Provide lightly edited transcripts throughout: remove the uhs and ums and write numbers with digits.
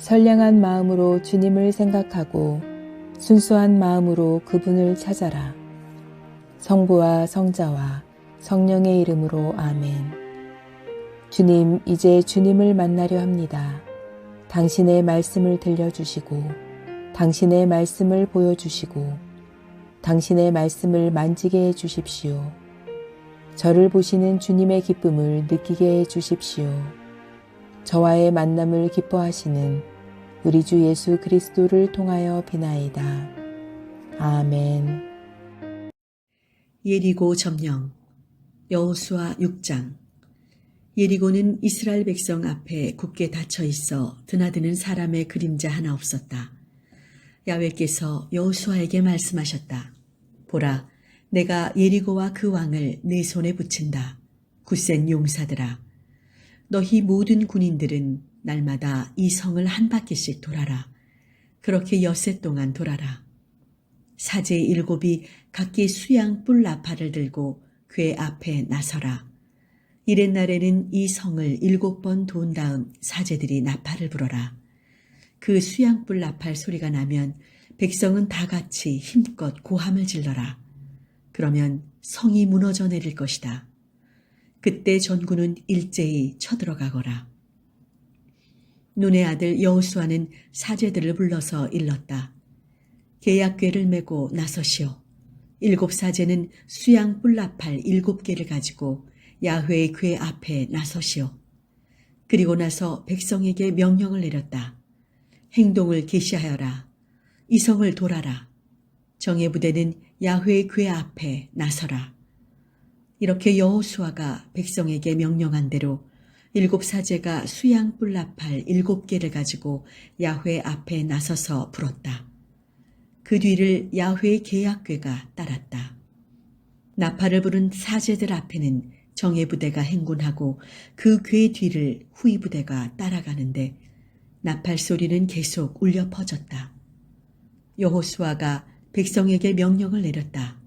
선량한 마음으로 주님을 생각하고 순수한 마음으로 그분을 찾아라. 성부와 성자와 성령의 이름으로 아멘. 주님, 이제 주님을 만나려 합니다. 당신의 말씀을 들려주시고 당신의 말씀을 보여주시고 당신의 말씀을 만지게 해주십시오. 저를 보시는 주님의 기쁨을 느끼게 해주십시오. 저와의 만남을 기뻐하시는 우리 주 예수 그리스도를 통하여 비나이다. 아멘. 예리고 점령. 여호수아 6장. 예리고는 이스라엘 백성 앞에 굳게 닫혀 있어 드나드는 사람의 그림자 하나 없었다. 야훼께서 여호수아에게 말씀하셨다. 보라, 내가 예리고와 그 왕을 내 손에 붙인다. 굳센 용사들아, 너희 모든 군인들은 날마다 이 성을 한 바퀴씩 돌아라. 그렇게 엿새 동안 돌아라. 사제 7이 각기 수양 뿔 나팔을 들고 궤 앞에 나서라. 이튿날에는 이 성을 7번 돈 다음 사제들이 나팔을 불어라. 그 수양뿔 나팔 소리가 나면 백성은 다 같이 힘껏 고함을 질러라. 그러면 성이 무너져 내릴 것이다. 그때 전군은 일제히 쳐들어가거라. 눈의 아들 여호수아는 사제들을 불러서 일렀다. 계약궤를 메고 나서시오. 7사제는 수양 뿔나팔 7개를 가지고 야훼의 궤 앞에 나서시오. 그리고 나서 백성에게 명령을 내렸다. 행동을 개시하여라. 이 성을 돌아라. 정예부대는 야훼의 궤 앞에 나서라. 이렇게 여호수아가 백성에게 명령한 대로 7사제가 수양 뿔나팔 7개를 가지고 야훼 앞에 나서서 불었다. 그 뒤를 야훼의 계약궤가 따랐다. 나팔을 부른 사제들 앞에는 정예부대가 행군하고 그 궤 뒤를 후위부대가 따라가는데 나팔 소리는 계속 울려 퍼졌다. 여호수아가 백성에게 명령을 내렸다.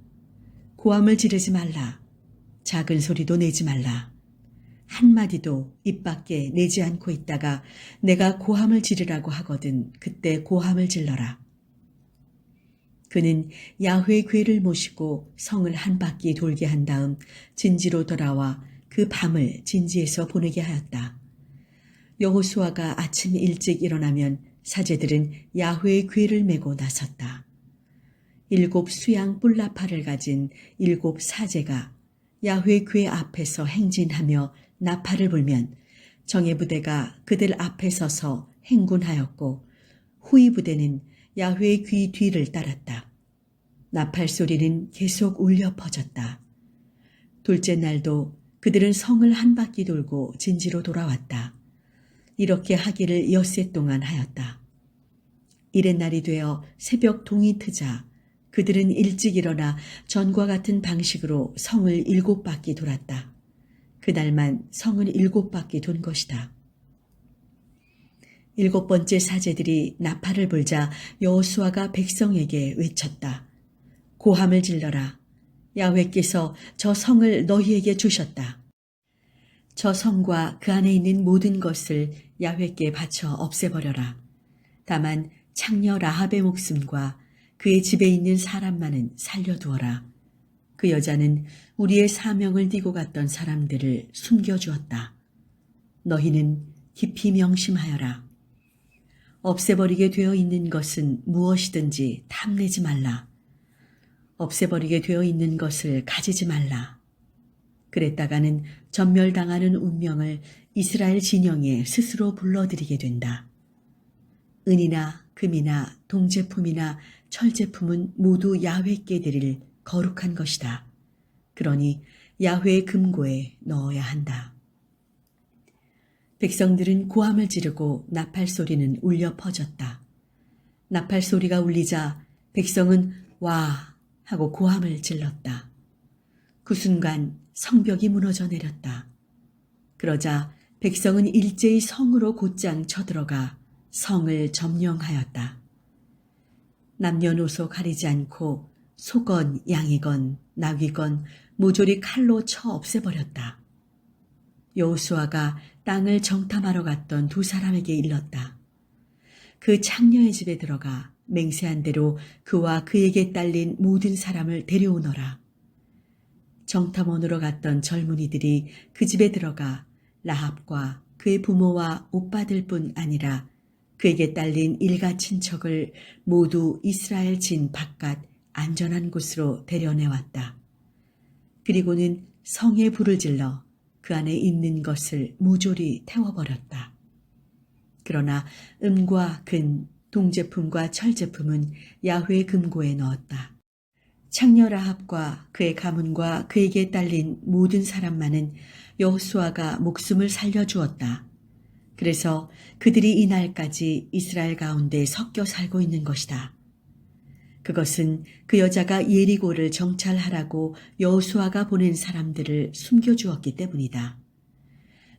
고함을 지르지 말라. 작은 소리도 내지 말라. 한마디도 입 밖에 내지 않고 있다가 내가 고함을 지르라고 하거든 그때 고함을 질러라. 그는 야훼의 궤를 모시고 성을 한 바퀴 돌게 한 다음 진지로 돌아와 그 밤을 진지에서 보내게 하였다. 여호수아가 아침 일찍 일어나면 사제들은 야훼의 궤를 메고 나섰다. 7 수양 뿔나팔을 가진 7사제가 야훼의 궤 앞에서 행진하며 나팔을 불면 정예부대가 그들 앞에 서서 행군하였고 후위부대는 야훼의 귀 뒤를 따랐다. 나팔 소리는 계속 울려 퍼졌다. 둘째 날도 그들은 성을 한 바퀴 돌고 진지로 돌아왔다. 이렇게 하기를 엿새 동안 하였다. 이튿날이 되어 새벽 동이 트자 그들은 일찍 일어나 전과 같은 방식으로 성을 7바퀴 돌았다. 그날만 성을 7바퀴 돈 것이다. 7번째 사제들이 나팔을 불자 여호수아가 백성에게 외쳤다. 고함을 질러라. 야훼께서 저 성을 너희에게 주셨다. 저 성과 그 안에 있는 모든 것을 야훼께 바쳐 없애버려라. 다만 창녀 라합의 목숨과 그의 집에 있는 사람만은 살려두어라. 그 여자는 우리의 사명을 띠고 갔던 사람들을 숨겨주었다. 너희는 깊이 명심하여라. 없애버리게 되어 있는 것은 무엇이든지 탐내지 말라. 없애버리게 되어 있는 것을 가지지 말라. 그랬다가는 전멸당하는 운명을 이스라엘 진영에 스스로 불러들이게 된다. 은이나 금이나 동제품이나 철제품은 모두 야훼께 드릴 거룩한 것이다. 그러니 야훼의 금고에 넣어야 한다. 백성들은 고함을 지르고 나팔 소리는 울려 퍼졌다. 나팔 소리가 울리자 백성은 와 하고 고함을 질렀다. 그 순간 성벽이 무너져 내렸다. 그러자 백성은 일제히 성으로 곧장 쳐들어가 성을 점령하였다. 남녀노소 가리지 않고 소건 양이건 나귀건 모조리 칼로 쳐 없애버렸다. 여호수아가 땅을 정탐하러 갔던 2 사람에게 일렀다. 그 창녀의 집에 들어가 맹세한 대로 그와 그에게 딸린 모든 사람을 데려오너라. 정탐원으로 갔던 젊은이들이 그 집에 들어가 라합과 그의 부모와 오빠들 뿐 아니라 그에게 딸린 일가 친척을 모두 이스라엘 진 바깥 안전한 곳으로 데려내왔다. 그리고는 성에 불을 질러 그 안에 있는 것을 모조리 태워버렸다. 그러나 은과 금, 동제품과 철제품은 야훼 금고에 넣었다. 창녀 라합과 그의 가문과 그에게 딸린 모든 사람만은 여호수아가 목숨을 살려주었다. 그래서 그들이 이날까지 이스라엘 가운데 섞여 살고 있는 것이다. 그것은 그 여자가 예리고를 정찰하라고 여호수아가 보낸 사람들을 숨겨주었기 때문이다.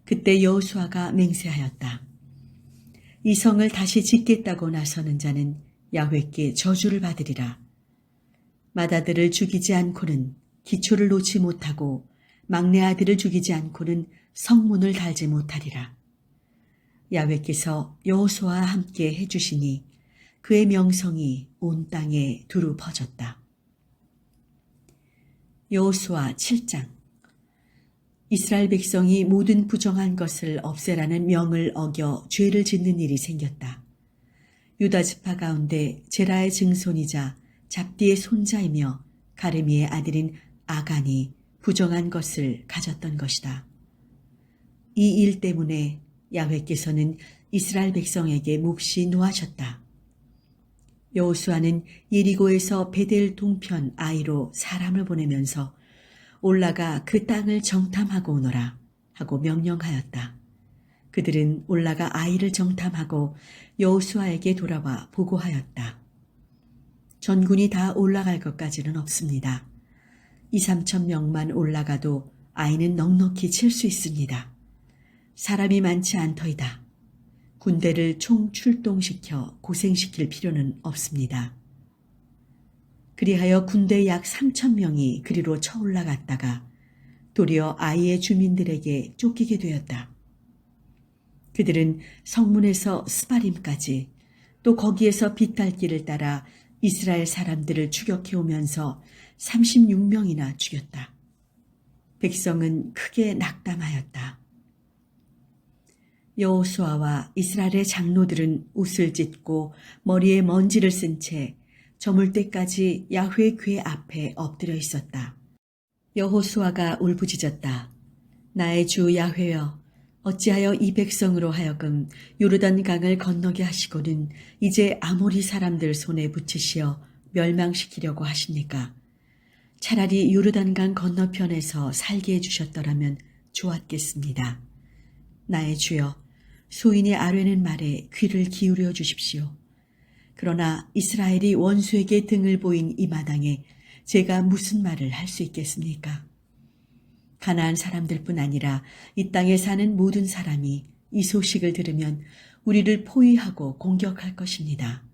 그때 여호수아가 맹세하였다. 이 성을 다시 짓겠다고 나서는 자는 야훼께 저주를 받으리라. 맏아들을 죽이지 않고는 기초를 놓지 못하고 막내 아들을 죽이지 않고는 성문을 달지 못하리라. 야훼께서 여호수아와 함께 해주시니 그의 명성이 온 땅에 두루 퍼졌다. 여호수아 7장. 이스라엘 백성이 모든 부정한 것을 없애라는 명을 어겨 죄를 짓는 일이 생겼다. 유다 지파 가운데 제라의 증손이자 잡디의 손자이며 가르미의 아들인 아간이 부정한 것을 가졌던 것이다. 이 일 때문에 야훼께서는 이스라엘 백성에게 몹시 노하셨다. 여호수아는 예리고에서 베델 동편 아이로 사람을 보내면서 올라가 그 땅을 정탐하고 오너라 하고 명령하였다. 그들은 올라가 아이를 정탐하고 여호수아에게 돌아와 보고하였다. 전군이 다 올라갈 것까지는 없습니다. 2~3천 명만 올라가도 아이는 넉넉히 칠 수 있습니다. 사람이 많지 않더이다. 군대를 총출동시켜 고생시킬 필요는 없습니다. 그리하여 군대 약 3천 명이 그리로 쳐올라갔다가 도리어 아이의 주민들에게 쫓기게 되었다. 그들은 성문에서 스바림까지 또 거기에서 빗갈길을 따라 이스라엘 사람들을 추격해 오면서 36명이나 죽였다. 백성은 크게 낙담하였다. 여호수아와 이스라엘의 장로들은 옷을 찢고 머리에 먼지를 쓴 채 저물 때까지 야훼 궤 앞에 엎드려 있었다. 여호수아가 울부짖었다. 나의 주 야훼여, 어찌하여 이 백성으로 하여금 요르단 강을 건너게 하시고는 이제 아모리 사람들 손에 붙이시어 멸망시키려고 하십니까? 차라리 요르단 강 건너편에서 살게 해주셨더라면 좋았겠습니다. 나의 주여, 소인이 아뢰는 말에 귀를 기울여 주십시오. 그러나 이스라엘이 원수에게 등을 보인 이 마당에 제가 무슨 말을 할 수 있겠습니까? 가나안 사람들뿐 아니라 이 땅에 사는 모든 사람이 이 소식을 들으면 우리를 포위하고 공격할 것입니다.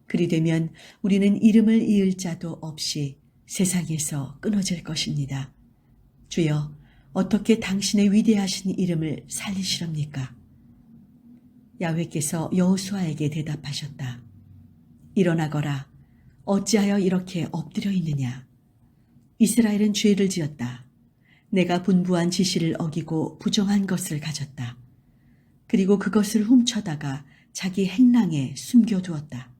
그리 되면 우리는 이름을 이을 자도 없이 세상에서 끊어질 것입니다. 주여, 어떻게 당신의 위대하신 이름을 살리시렵니까? 야훼께서 여호수아에게 대답하셨다. 일어나거라. 어찌하여 이렇게 엎드려 있느냐? 이스라엘은 죄를 지었다. 내가 분부한 지시를 어기고 부정한 것을 가졌다. 그리고 그것을 훔쳐다가 자기 행랑에 숨겨두었다.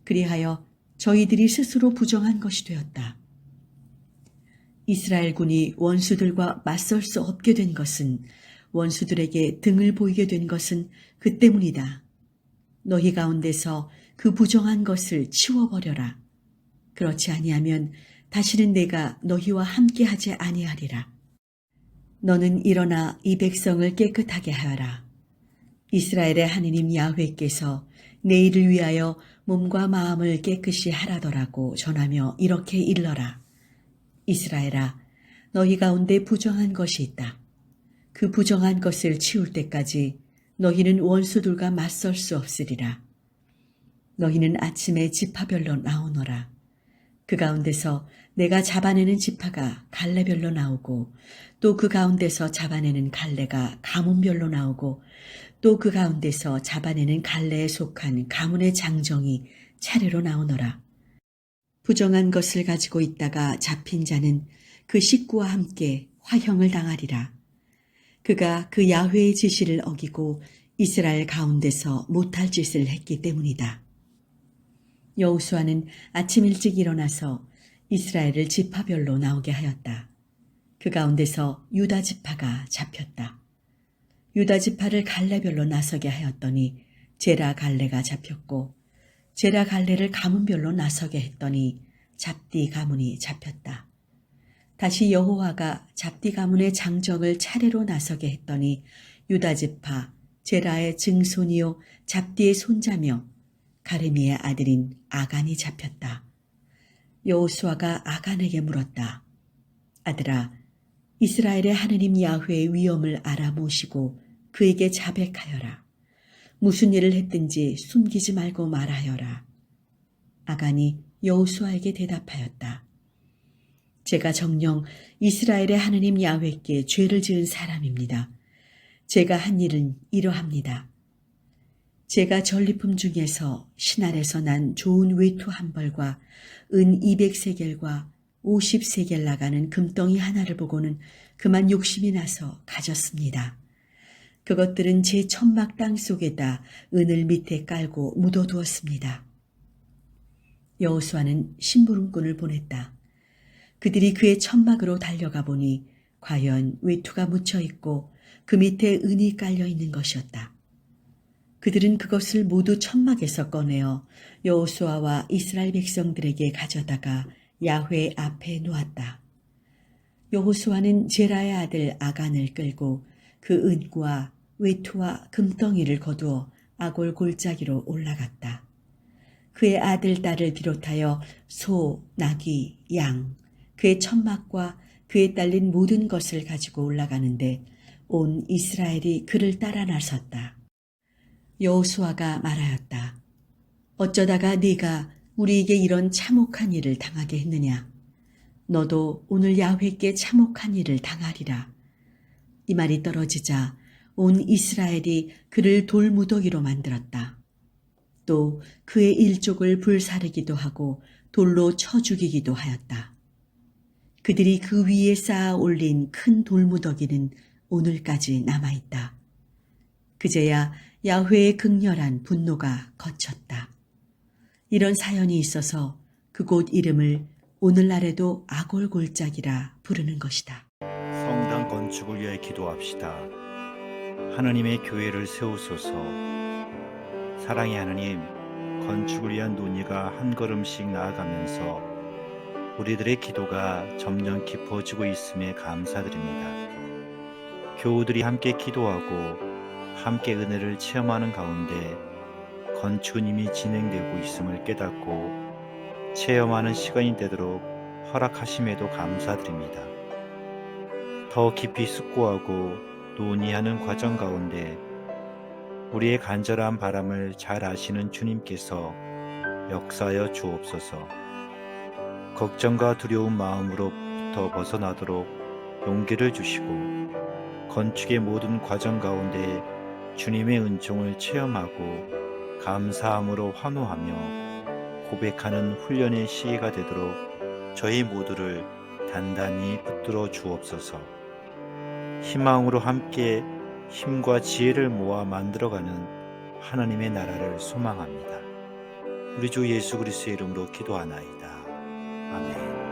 그리하여 저희들이 스스로 부정한 것이 되었다. 이스라엘 군이 원수들과 맞설 수 없게 된 것은, 원수들에게 등을 보이게 된 것은 그 때문이다. 너희 가운데서 그 부정한 것을 치워버려라. 그렇지 아니하면 다시는 내가 너희와 함께하지 아니하리라. 너는 일어나 이 백성을 깨끗하게 하여라. 이스라엘의 하느님 야훼께서 내일을 위하여 몸과 마음을 깨끗이 하라더라고 전하며 이렇게 일러라. 이스라엘아, 너희 가운데 부정한 것이 있다. 그 부정한 것을 치울 때까지 너희는 원수들과 맞설 수 없으리라. 너희는 아침에 지파별로 나오너라. 그 가운데서 내가 잡아내는 지파가 갈래별로 나오고 또 그 가운데서 잡아내는 갈래가 가문별로 나오고 또 그 가운데서 잡아내는 갈래에 속한 가문의 장정이 차례로 나오너라. 부정한 것을 가지고 있다가 잡힌 자는 그 식구와 함께 화형을 당하리라. 그가 그 야훼의 지시를 어기고 이스라엘 가운데서 못할 짓을 했기 때문이다. 여호수아는 아침 일찍 일어나서 이스라엘을 지파별로 나오게 하였다. 그 가운데서 유다 지파가 잡혔다. 유다 지파를 갈래별로 나서게 하였더니 제라 갈래가 잡혔고 제라 갈래를 가문별로 나서게 했더니 잡디 가문이 잡혔다. 다시 여호와가 잡디 가문의 장정을 차례로 나서게 했더니 유다 지파 제라의 증손이요 잡디의 손자며 가레미의 아들인 아간이 잡혔다. 여호수아가 아간에게 물었다. 아들아, 이스라엘의 하느님 야훼의 위엄을 알아 모시고 그에게 자백하여라. 무슨 일을 했든지 숨기지 말고 말하여라. 아간이 여호수아에게 대답하였다. 제가 정녕 이스라엘의 하느님 야훼께 죄를 지은 사람입니다. 제가 한 일은 이러합니다. 제가 전리품 중에서 신할에서 난 좋은 외투 한 벌과 은 200세겔과 50세겔 나가는 금덩이 하나를 보고는 그만 욕심이 나서 가졌습니다. 그것들은 제 천막 땅 속에다 은을 밑에 깔고 묻어두었습니다. 여호수아는 심부름꾼을 보냈다. 그들이 그의 천막으로 달려가 보니 과연 외투가 묻혀 있고 그 밑에 은이 깔려 있는 것이었다. 그들은 그것을 모두 천막에서 꺼내어 여호수아와 이스라엘 백성들에게 가져다가 야훼 앞에 놓았다. 여호수아는 제라의 아들 아간을 끌고 그 은과 외투와 금덩이를 거두어 아골 골짜기로 올라갔다. 그의 아들, 딸을 비롯하여 소, 나귀, 양, 그의 천막과 그에 딸린 모든 것을 가지고 올라가는데 온 이스라엘이 그를 따라 나섰다. 여호수아가 말하였다. 어쩌다가 네가 우리에게 이런 참혹한 일을 당하게 했느냐? 너도 오늘 야훼께 참혹한 일을 당하리라. 이 말이 떨어지자 온 이스라엘이 그를 돌무더기로 만들었다. 또 그의 일족을 불사르기도 하고 돌로 쳐 죽이기도 하였다. 그들이 그 위에 쌓아 올린 큰 돌무더기는 오늘까지 남아있다. 그제야 야훼의 극렬한 분노가 거쳤다. 이런 사연이 있어서 그곳 이름을 오늘날에도 아골 골짜기라 부르는 것이다. 성당 건축을 위해 기도합시다. 하나님의 교회를 세우소서. 사랑의 하나님, 건축을 위한 논의가 한 걸음씩 나아가면서 우리들의 기도가 점점 깊어지고 있음에 감사드립니다. 교우들이 함께 기도하고 함께 은혜를 체험하는 가운데 건축은 이미 진행되고 있음을 깨닫고 체험하는 시간이 되도록 허락하심에도 감사드립니다. 더 깊이 숙고하고 논의하는 과정 가운데 우리의 간절한 바람을 잘 아시는 주님께서 역사하여 주옵소서. 걱정과 두려운 마음으로부터 벗어나도록 용기를 주시고 건축의 모든 과정 가운데 주님의 은총을 체험하고 감사함으로 환호하며 고백하는 훈련의 시기가 되도록 저희 모두를 단단히 붙들어 주옵소서. 희망으로 함께 힘과 지혜를 모아 만들어가는 하나님의 나라를 소망합니다. 우리 주 예수 그리스도의 이름으로 기도하나이다. 아멘.